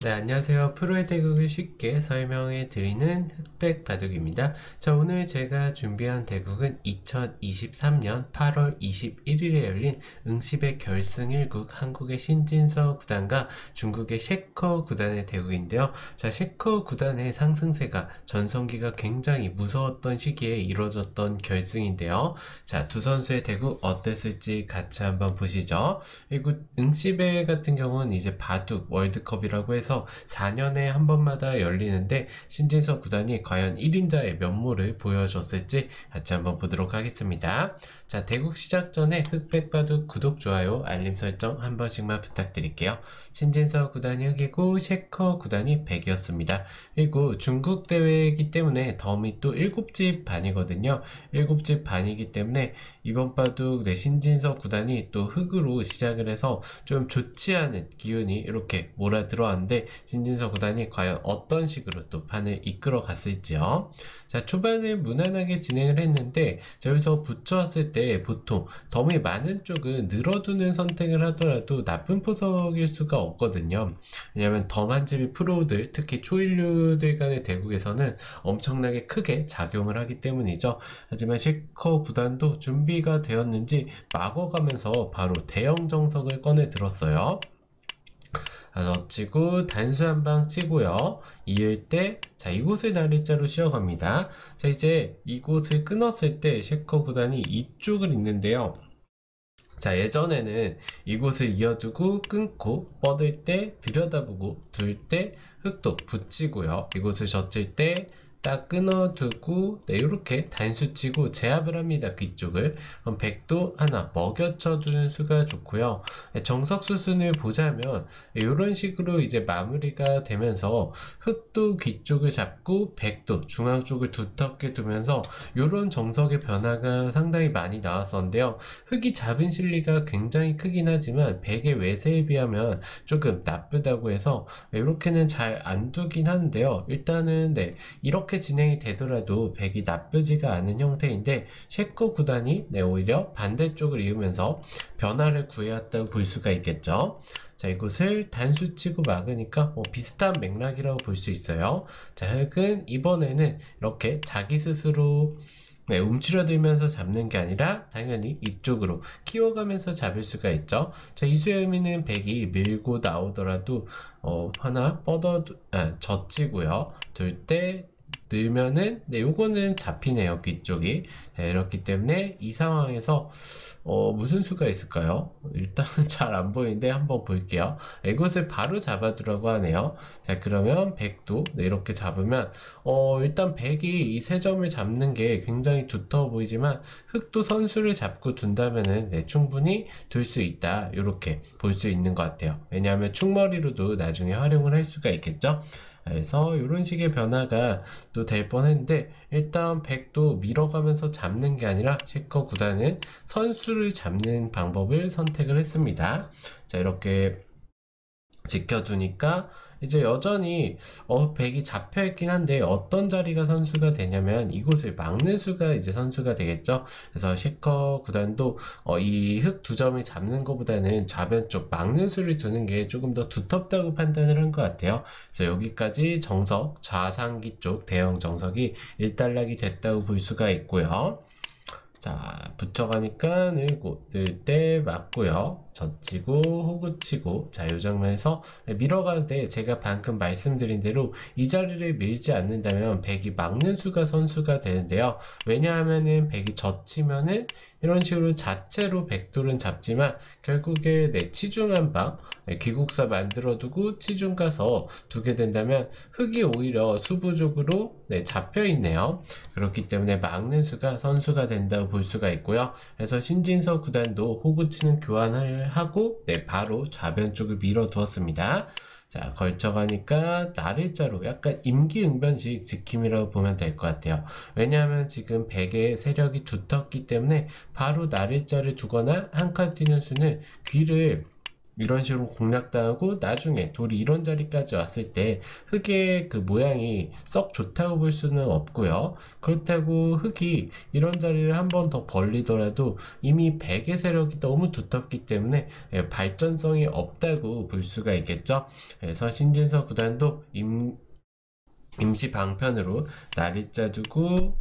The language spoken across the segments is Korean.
네, 안녕하세요. 프로의 대국을 쉽게 설명해 드리는 흑백 바둑입니다. 자, 오늘 제가 준비한 대국은 2023년 8월 21일에 열린 응시백 결승 1국 한국의 신진서 구단과 중국의 셰커 구단의 대국인데요. 자, 셰커 구단의 상승세가 전성기가 굉장히 무서웠던 시기에 이루어졌던 결승인데요. 자, 두 선수의 대국 어땠을지 같이 한번 보시죠. 그리고 응시백 같은 경우는 이제 바둑 월드컵이라고 해서 4년에 한 번마다 열리는데 신진서 구단이 과연 1인자의 면모를 보여줬을지 같이 한번 보도록 하겠습니다. 자, 대국 시작 전에 흑백바둑 구독, 좋아요, 알림 설정 한 번씩만 부탁드릴게요. 신진서 구단이 흑이고 셰커 구단이 백이었습니다. 그리고 중국 대회이기 때문에 덤이 또 7집 반이거든요. 7집 반이기 때문에 이번 바둑 신진서 구단이 또 흑으로 시작을 해서 좀 좋지 않은 기운이 이렇게 몰아들어왔는데 신진서 구단이 과연 어떤 식으로 또 판을 이끌어 갔을지요. 자, 초반에 무난하게 진행을 했는데 자, 여기서 붙여왔을 때 보통 덤이 많은 쪽은 늘어두는 선택을 하더라도 나쁜 포석일 수가 없거든요. 왜냐하면 덤 한 집이 프로들, 특히 초일류들 간의 대국에서는 엄청나게 크게 작용을 하기 때문이죠. 하지만 셰커 구단도 준비가 되었는지 막어가면서 바로 대형 정석을 꺼내 들었어요. 젖히고 단수 한 방 치고요. 이을 때, 자, 이곳을 날일자로 씌워갑니다. 자, 이제 이곳을 끊었을 때 셰커 구단이 이쪽을 잇는데요. 자, 예전에는 이곳을 이어두고 끊고 뻗을 때 들여다보고 둘 때 흑도 붙이고요. 이곳을 젖힐 때 딱 끊어두고 네, 이렇게 단수 치고 제압을 합니다. 그쪽을. 그럼 백도 하나 먹여쳐주는 수가 좋고요. 정석 수순을 보자면 이런 식으로 이제 마무리가 되면서 흑도 귀쪽을 잡고 백도 중앙 쪽을 두텁게 두면서 이런 정석의 변화가 상당히 많이 나왔었는데요. 흑이 잡은 실리가 굉장히 크긴 하지만 백의 외세에 비하면 조금 나쁘다고 해서 이렇게는 잘 안 두긴 하는데요. 일단은 네, 이렇게 진행이 되더라도 백이 나쁘지가 않은 형태인데 셰커 구단이 네, 오히려 반대쪽을 이으면서 변화를 구해왔다고 볼 수가 있겠죠. 자, 이곳을 단수 치고 막으니까 비슷한 맥락이라고 볼 수 있어요. 자, 흑은 이번에는 이렇게 자기 스스로 네, 움츠러들면서 잡는 게 아니라 당연히 이쪽으로 키워가면서 잡을 수가 있죠. 자, 이수의 의미는 백이 밀고 나오더라도 하나 젖히고요. 둘 때 늘면은 네, 요거는 잡히네요. 귀쪽이. 네, 이렇기 때문에 이 상황에서 무슨 수가 있을까요? 일단은 잘 안 보이는데 한번 볼게요. 이것을 바로 잡아두라고 하네요. 자, 그러면 백도 네, 이렇게 잡으면 일단 백이 이 세 점을 잡는 게 굉장히 두터워 보이지만 흑도 선수를 잡고 둔다면은 네, 충분히 둘 수 있다. 이렇게 볼 수 있는 것 같아요. 왜냐하면 충머리로도 나중에 활용을 할 수가 있겠죠. 그래서 이런 식의 변화가 또 될 뻔했는데 일단 백도 밀어가면서 잡는 게 아니라 셰커 구단은 선수를 잡는 방법을 선택을 했습니다. 자, 이렇게 지켜두니까 이제 여전히 백이 잡혀있긴 한데 어떤 자리가 선수가 되냐면 이곳을 막는 수가 이제 선수가 되겠죠. 그래서 셰커 구단도 이 흑 두 점을 잡는 것보다는 좌변 쪽 막는 수를 두는 게 조금 더 두텁다고 판단을 한 것 같아요. 그래서 여기까지 정석 좌상기 쪽 대형 정석이 일단락이 됐다고 볼 수가 있고요. 자, 붙여가니까 늘고 늘 때 맞고요. 젖히고 호구치고 자, 이 장면에서 밀어가는데 제가 방금 말씀드린 대로 이 자리를 밀지 않는다면 백이 막는 수가 선수가 되는데요. 왜냐하면은 백이 젖히면은 이런 식으로 자체로 백돌은 잡지만 결국에 네, 치중 한방 귀국사 만들어두고 치중 가서 두게 된다면 흑이 오히려 수부족으로 네, 잡혀있네요. 그렇기 때문에 막는 수가 선수가 된다고 볼 수가 있고요. 그래서 신진서 구단도 호구치는 교환을 하고 네, 바로 좌변 쪽을 밀어두었습니다. 자, 걸쳐가니까 날일자로 약간 임기응변식 지킴이라고 보면 될 것 같아요. 왜냐하면 지금 백의 세력이 두텁기 때문에 바로 날일자를 두거나 한 칸 뛰는 수는 귀를 이런 식으로 공략당하고 나중에 돌이 이런 자리까지 왔을 때 흙의 그 모양이 썩 좋다고 볼 수는 없고요. 그렇다고 흙이 이런 자리를 한 번 더 벌리더라도 이미 백의 세력이 너무 두텁기 때문에 발전성이 없다고 볼 수가 있겠죠. 그래서 신진서 구단도 임시 방편으로 날일자 두고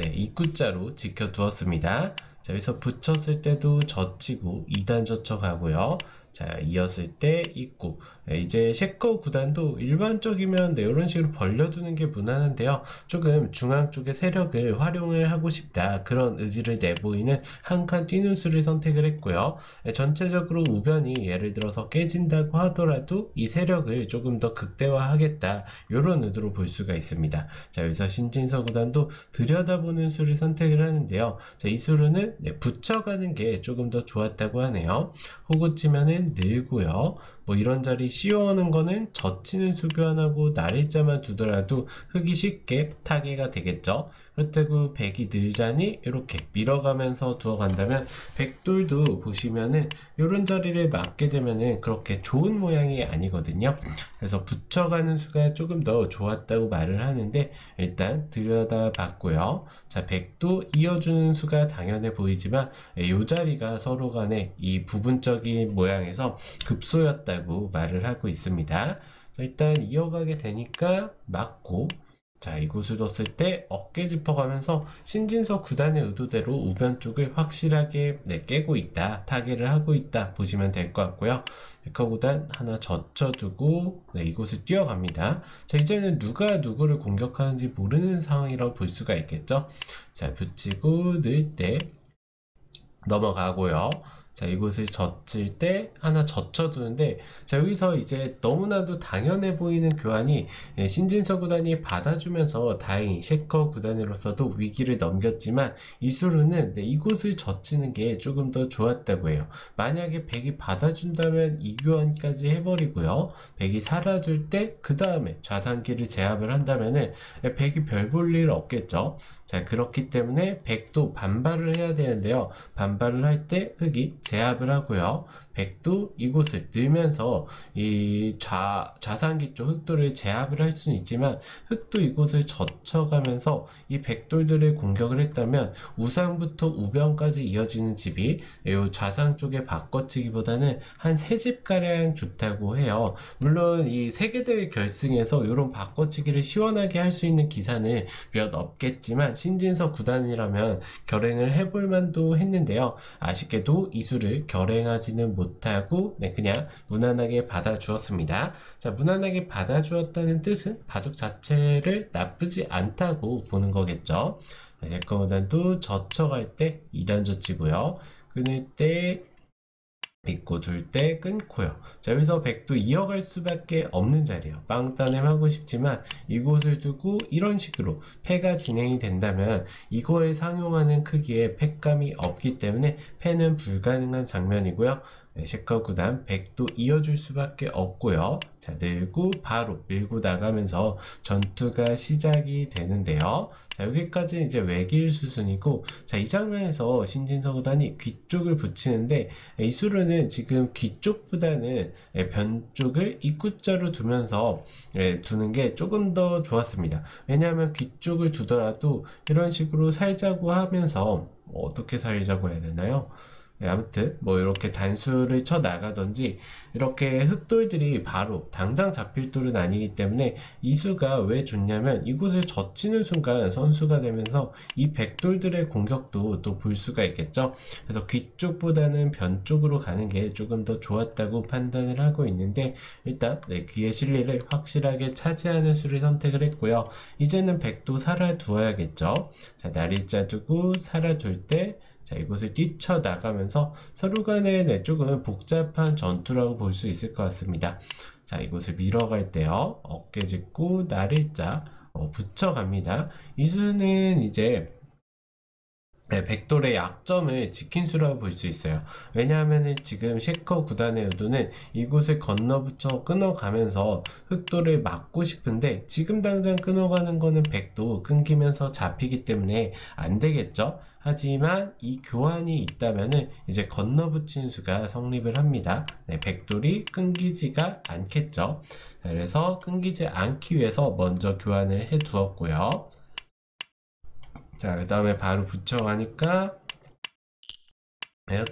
입구자로 지켜두었습니다. 자, 여기서 붙였을 때도 젖히고 2단 젖혀가고요. 자, 이었을 때 입구. 이제 셰커 구단도 일반적이면 이런 식으로 벌려두는 게 무난한데요. 조금 중앙 쪽의 세력을 활용을 하고 싶다, 그런 의지를 내보이는 한 칸 뛰는 수를 선택을 했고요. 전체적으로 우변이 예를 들어서 깨진다고 하더라도 이 세력을 조금 더 극대화하겠다, 이런 의도로 볼 수가 있습니다. 자, 여기서 신진서 구단도 들여다보는 수를 선택을 하는데요. 자, 이 수로는 붙여가는 게 조금 더 좋았다고 하네요. 호구 치면은 늘고요. 뭐 이런 자리 씌워오는 거는 젖히는 수 교환하고 날일자만 두더라도 흙이 쉽게 타개가 되겠죠. 그렇다고 백이 늘자니 이렇게 밀어가면서 두어간다면 백돌도 보시면은 이런 자리를 맞게 되면은 그렇게 좋은 모양이 아니거든요. 그래서 붙여가는 수가 조금 더 좋았다고 말을 하는데 일단 들여다봤고요. 자, 백도 이어주는 수가 당연해 보이지만 이 자리가 서로 간에 이 부분적인 모양에서 급소였다고 말을 하고 있습니다. 자, 일단 이어가게 되니까 맞고, 자, 이곳을 뒀을 때 어깨 짚어가면서 신진서 구단의 의도대로 우변 쪽을 확실하게 깨고 있다, 타개를 하고 있다 보시면 될 것 같고요. 셰커 구단 하나 젖혀두고 이곳을 뛰어갑니다. 자, 이제는 누가 누구를 공격하는지 모르는 상황이라고 볼 수가 있겠죠. 자, 붙이고 늘 때 넘어가고요. 자, 이곳을 젖힐 때 하나 젖혀두는데, 자, 여기서 이제 너무나도 당연해 보이는 교환이 신진서 구단이 받아주면서 다행히 셰커 구단으로서도 위기를 넘겼지만, 이수루는 이곳을 젖히는 게 조금 더 좋았다고 해요. 만약에 백이 받아준다면 이 교환까지 해버리고요, 백이 살아줄 때 그 다음에 좌상기를 제압을 한다면은 백이 별 볼 일 없겠죠. 자, 그렇기 때문에 백도 반발을 해야 되는데요. 반발을 할 때 흙이 제압을 하고요. 백도 이곳을 늘면서 이 좌상기 쪽 흑돌을 제압을 할 수는 있지만, 흑도 이곳을 젖혀가면서 이 백돌들을 공격을 했다면 우상부터 우변까지 이어지는 집이 이 좌상 쪽에 바꿔치기보다는 한 3집가량 좋다고 해요. 물론 이 세계대회 결승에서 이런 바꿔치기를 시원하게 할 수 있는 기사는 몇 없겠지만 신진서 구단이라면 결행을 해볼 만도 했는데요. 아쉽게도 이 수를 결행하지는 못하고 그냥 무난하게 받아주었습니다. 자, 무난하게 받아주었다는 뜻은 바둑 자체를 나쁘지 않다고 보는 거겠죠. 셰커 구단도 젖혀갈 때 2단 젖히고요. 끊을 때 믿고 둘 때 끊고요. 자, 여기서 백도 이어갈 수밖에 없는 자리예요. 빵따냄 하고 싶지만 이곳을 두고 이런 식으로 패가 진행이 된다면 이거에 상용하는 크기의 팩감이 없기 때문에 패는 불가능한 장면이고요. 셰커 구단 백도 이어줄 수밖에 없고요. 자, 늘고 바로 밀고 나가면서 전투가 시작이 되는데요. 자, 여기까지 이제 외길 수순이고, 자, 이 장면에서 신진서 구단이 귀 쪽을 붙이는데 이수르는 지금 귀 쪽보다는 변 쪽을 입구자로 두면서 두는 게 조금 더 좋았습니다. 왜냐하면 귀 쪽을 두더라도 이런 식으로 살자고 하면서 어떻게 살자고 해야 되나요? 아무튼 뭐 이렇게 단수를 쳐 나가던지, 이렇게 흑돌들이 바로 당장 잡힐 돌은 아니기 때문에 이 수가 왜 좋냐면 이곳을 젖히는 순간 선수가 되면서 이 백돌들의 공격도 또 볼 수가 있겠죠. 그래서 귀 쪽보다는 변 쪽으로 가는 게 조금 더 좋았다고 판단을 하고 있는데, 일단 귀의 실리를 확실하게 차지하는 수를 선택을 했고요. 이제는 백도 살아두어야겠죠. 자, 날일자 두고 살아둘 때, 자, 이곳을 뛰쳐나가면서 서로 간에 조금 복잡한 전투라고 볼 수 있을 것 같습니다. 자, 이곳을 밀어갈 때요, 어깨 짚고 날일자 붙여갑니다. 이 수는 이제 네, 백돌의 약점을 지킨 수라고 볼 수 있어요. 왜냐하면 지금 셰커 구단의 의도는 이곳을 건너붙여 끊어가면서 흑돌을 막고 싶은데 지금 당장 끊어가는 거는 백도 끊기면서 잡히기 때문에 안 되겠죠. 하지만 이 교환이 있다면은 이제 건너붙인 수가 성립을 합니다. 네, 백돌이 끊기지가 않겠죠. 그래서 끊기지 않기 위해서 먼저 교환을 해 두었고요. 자, 그 다음에 바로 붙여가니까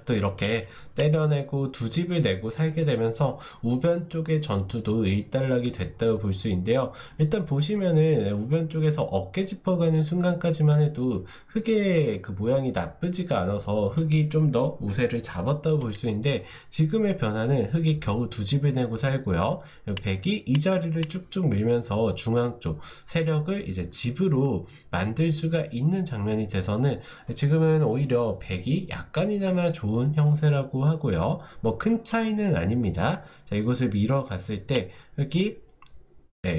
또 이렇게 때려내고 두 집을 내고 살게 되면서 우변 쪽의 전투도 일단락이 됐다고 볼 수 있는데요. 일단 보시면은 우변 쪽에서 어깨 짚어가는 순간까지만 해도 흑의 그 모양이 나쁘지가 않아서 흑이 좀 더 우세를 잡았다고 볼 수 있는데 지금의 변화는 흑이 겨우 두 집을 내고 살고요. 백이 이 자리를 쭉쭉 밀면서 중앙 쪽 세력을 이제 집으로 만들 수가 있는 장면이 돼서는 지금은 오히려 백이 약간이나마 좋은 형세라고 하고요. 뭐 큰 차이는 아닙니다. 자, 이곳을 밀어갔을 때 흑이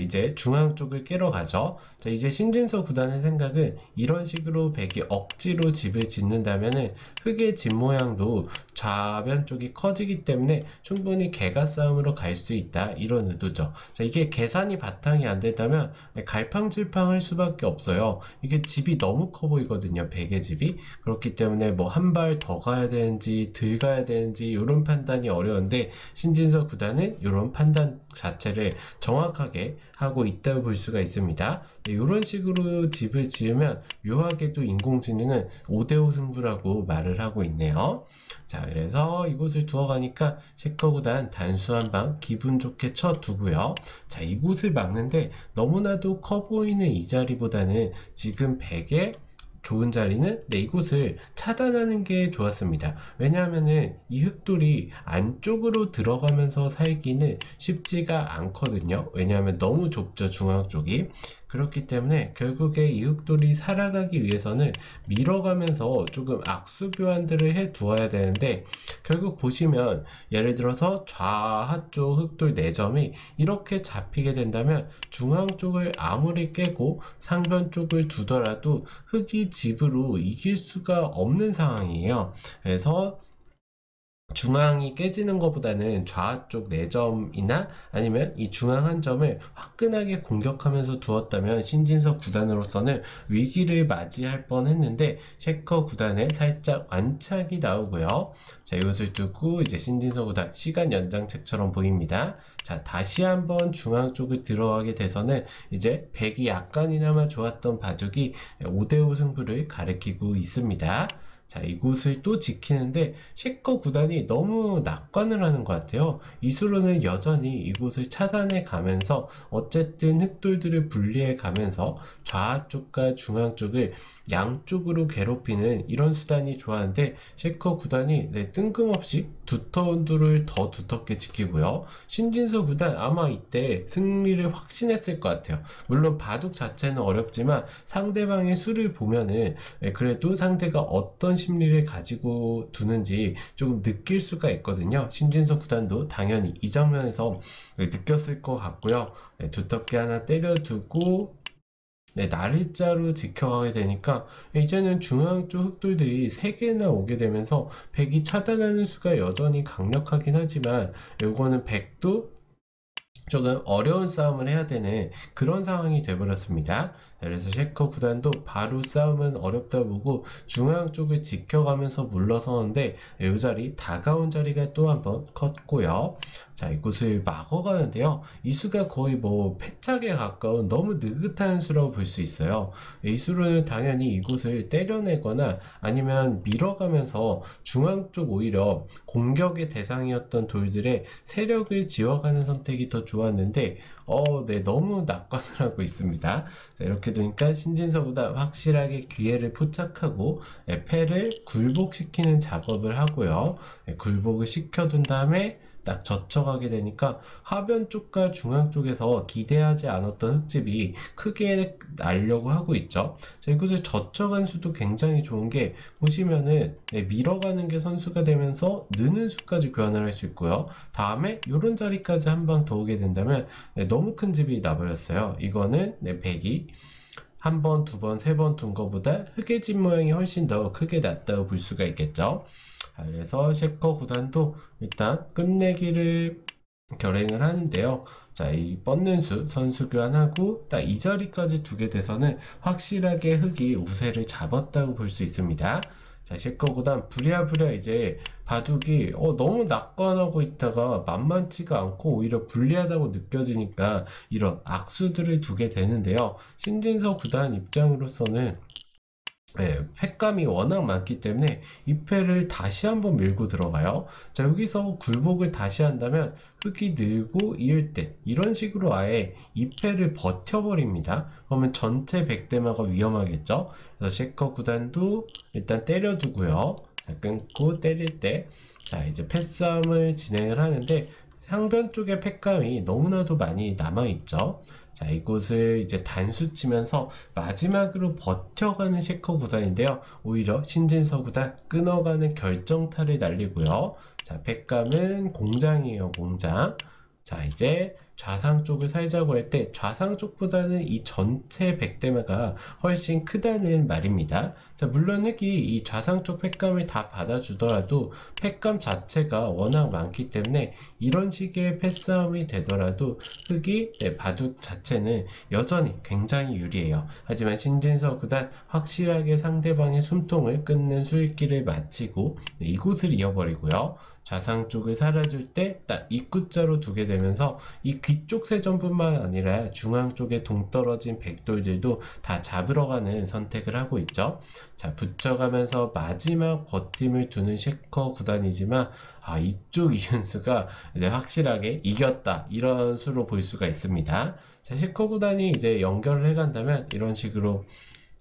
이제 중앙 쪽을 깨러 가죠. 자, 이제 신진서 구단의 생각은 이런 식으로 백이 억지로 집을 짓는다면은 흑의 집 모양도 좌변 쪽이 커지기 때문에 충분히 개가 싸움으로 갈 수 있다. 이런 의도죠. 자, 이게 계산이 바탕이 안 된다면 갈팡질팡 할 수밖에 없어요. 이게 집이 너무 커 보이거든요. 백의 집이. 그렇기 때문에 뭐 한 발 더 가야 되는지 덜 가야 되는지 이런 판단이 어려운데 신진서 구단은 이런 판단 자체를 정확하게 하고 있다고 볼 수가 있습니다. 이런 식으로 집을 지으면 묘하게도 인공지능은 5대5 승부라고 말을 하고 있네요. 자, 그래서 이곳을 두어가니까 셰커 구단 단수 한 방 기분 좋게 쳐두고요. 자, 이곳을 막는데 너무나도 커 보이는 이 자리보다는 지금 100에 좋은 자리는 이곳을 차단하는 게 좋았습니다. 왜냐하면은 이 흑돌이 안쪽으로 들어가면서 살기는 쉽지가 않거든요. 왜냐하면 너무 좁죠, 중앙 쪽이. 그렇기 때문에 결국에 이 흑돌이 살아가기 위해서는 밀어가면서 조금 악수 교환들을 해 두어야 되는데 결국 보시면 예를 들어서 좌하 쪽 흑돌 4점이 이렇게 잡히게 된다면 중앙 쪽을 아무리 깨고 상변 쪽을 두더라도 흑이 집으로 이길 수가 없는 상황이에요. 그래서 중앙이 깨지는 것보다는 좌쪽 4점이나 아니면 이 중앙 한 점을 화끈하게 공격하면서 두었다면 신진서 구단으로서는 위기를 맞이할 뻔 했는데 셰커 구단에 살짝 완착이 나오고요. 자, 이것을 두고 이제 신진서 구단 시간 연장책처럼 보입니다. 자, 다시 한번 중앙 쪽을 들어가게 돼서는 이제 백이 약간이나마 좋았던 바둑이 5대5 승부를 가리키고 있습니다. 자, 이곳을 또 지키는데 셰커 구단이 너무 낙관을 하는 것 같아요. 이수로는 여전히 이곳을 차단해 가면서 어쨌든 흑돌들을 분리해 가면서 좌쪽과 중앙 쪽을 양쪽으로 괴롭히는 이런 수단이 좋았는데 셰커 구단이 뜬금없이 두터운 돌을 더 두텁게 지키고요. 신진서 구단 아마 이때 승리를 확신했을 것 같아요. 물론 바둑 자체는 어렵지만 상대방의 수를 보면은 그래도 상대가 어떤 심리를 가지고 두는지 조금 느낄 수가 있거든요. 신진서 구단도 당연히 이 장면에서 느꼈을 것 같고요. 두텁게 하나 때려두고 날일자로 지켜가게 되니까 이제는 중앙 쪽 흑돌들이 3개나 오게 되면서 백이 차단하는 수가 여전히 강력하긴 하지만 이거는 백도 조금 어려운 싸움을 해야 되는 그런 상황이 되어버렸습니다. 그래서 셰커 구단도 바로 싸움은 어렵다 보고 중앙 쪽을 지켜가면서 물러서는데 이 자리 다가온 자리가 또 한번 컸고요. 자, 이곳을 막아가는데요. 이 수가 거의 뭐 패착에 가까운 너무 느긋한 수라고 볼 수 있어요. 이 수로는 당연히 이곳을 때려내거나 아니면 밀어가면서 중앙 쪽 오히려 공격의 대상이었던 돌들의 세력을 지워가는 선택이 더 좋았는데 너무 낙관을 하고 있습니다. 자, 이렇게 되니까 신진서보다 확실하게 기회를 포착하고 패를 굴복시키는 작업을 하고요. 굴복을 시켜둔 다음에 딱 젖혀가게 되니까 하변 쪽과 중앙 쪽에서 기대하지 않았던 흑집이 크게 날려고 하고 있죠. 자, 이곳을 젖혀간 수도 굉장히 좋은 게 보시면은 밀어가는 게 선수가 되면서 느는 수까지 교환을 할 수 있고요. 다음에 이런 자리까지 한 방 더 오게 된다면 너무 큰 집이 나버렸어요. 이거는 백이 한 번, 두 번, 세 번 둔 것보다 흑해진 모양이 훨씬 더 크게 났다고 볼 수가 있겠죠. 그래서 셰커 구단도 일단 끝내기를 결행을 하는데요. 자, 이 뻗는 수 선수 교환하고 딱 이 자리까지 두게 돼서는 확실하게 흑이 우세를 잡았다고 볼 수 있습니다. 자, 셰커 구단 부랴부랴 이제 바둑이 너무 낙관하고 있다가 만만치가 않고 오히려 불리하다고 느껴지니까 이런 악수들을 두게 되는데요. 신진서 구단 입장으로서는 팩감이 워낙 많기 때문에 이 패를 다시 한번 밀고 들어가요. 자, 여기서 굴복을 다시 한다면 흑이 늘고 이을 때 이런 식으로 아예 이 패를 버텨버립니다. 그러면 전체 백대마가 위험하겠죠. 그래서 셰커 구단도 일단 때려두고요. 자, 끊고 때릴 때 자, 이제 패싸움을 진행을 하는데 상변 쪽에 팩감이 너무나도 많이 남아있죠. 자, 이곳을 이제 단수 치면서 마지막으로 버텨가는 셰커 구단인데요. 오히려 신진서 구단 끊어가는 결정타를 날리고요. 자, 팩감은 공장이에요, 공장. 자, 이제 좌상 쪽을 살자고 할 때 좌상 쪽보다는 이 전체 백대마가 훨씬 크다는 말입니다. 자, 물론 흑이 이 좌상 쪽 팩감을 다 받아주더라도 팩감 자체가 워낙 많기 때문에 이런 식의 패싸움이 되더라도 흑이 바둑 자체는 여전히 굉장히 유리해요. 하지만 신진서 구단 확실하게 상대방의 숨통을 끊는 수익기를 마치고 이곳을 이어버리고요. 좌상 쪽을 살아줄 때 딱 입구자로 두게 되면서 이 뒤쪽 세점뿐만 아니라 중앙 쪽에 동떨어진 백돌들도 다 잡으러 가는 선택을 하고 있죠. 자, 붙여가면서 마지막 버팀을 두는 셰커 구단이지만 이쪽 이윤수가 이제 확실하게 이겼다 이런 수로 볼 수가 있습니다. 자, 셰커 구단이 이제 연결을 해간다면 이런 식으로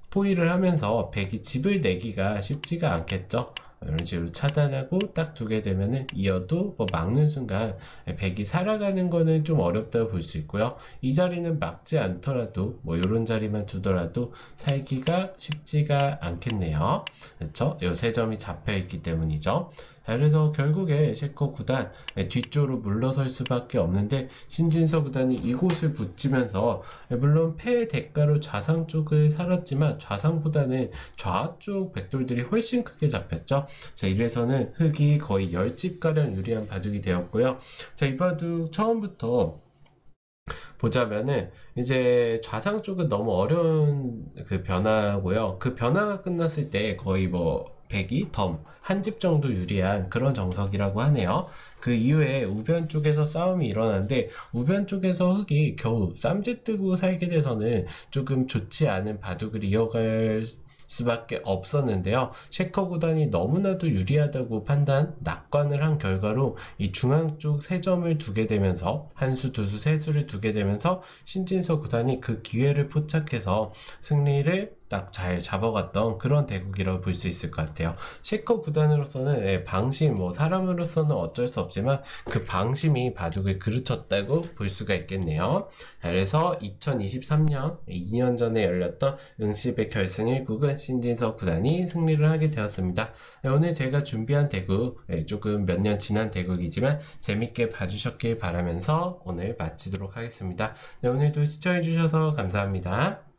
포위를 하면서 백이 집을 내기가 쉽지가 않겠죠. 이런 식으로 차단하고 딱 두게 되면은 이어도 막는 순간 백이 살아가는 거는 좀 어렵다고 볼 수 있고요. 이 자리는 막지 않더라도 이런 자리만 두더라도 살기가 쉽지가 않겠네요. 그렇죠? 요 세 점이 잡혀 있기 때문이죠. 그래서 결국에 셰커 구단 뒤쪽으로 물러설 수밖에 없는데 신진서 구단이 이곳을 붙이면서 물론 패의 대가로 좌상 쪽을 살았지만 좌상보다는 좌쪽 백돌들이 훨씬 크게 잡혔죠. 자, 이래서는 흑이 거의 10집가량 유리한 바둑이 되었고요. 자, 이 바둑 처음부터 보자면은 이제 좌상 쪽은 너무 어려운 그 변화고요. 그 변화가 끝났을 때 거의 백이 덤 한 집 정도 유리한 그런 정석이라고 하네요. 그 이후에 우변 쪽에서 싸움이 일어났는데 우변 쪽에서 흑이 겨우 쌈짓 뜨고 살게 돼서는 조금 좋지 않은 바둑을 이어갈 수밖에 없었는데요. 셰커 구단이 너무나도 유리하다고 낙관을 한 결과로 이 중앙 쪽 세 점을 두게 되면서 한 수, 두 수, 세 수를 두게 되면서 신진서 구단이 그 기회를 포착해서 승리를 딱 잘 잡아갔던 그런 대국이라고 볼 수 있을 것 같아요. 셰커 구단으로서는 방심, 사람으로서는 어쩔 수 없지만 그 방심이 바둑을 그르쳤다고 볼 수가 있겠네요. 그래서 2023년 2년 전에 열렸던 응시백 결승 1국은 신진서 구단이 승리를 하게 되었습니다. 오늘 제가 준비한 대국 조금 몇 년 지난 대국이지만 재밌게 봐주셨길 바라면서 오늘 마치도록 하겠습니다. 오늘도 시청해주셔서 감사합니다.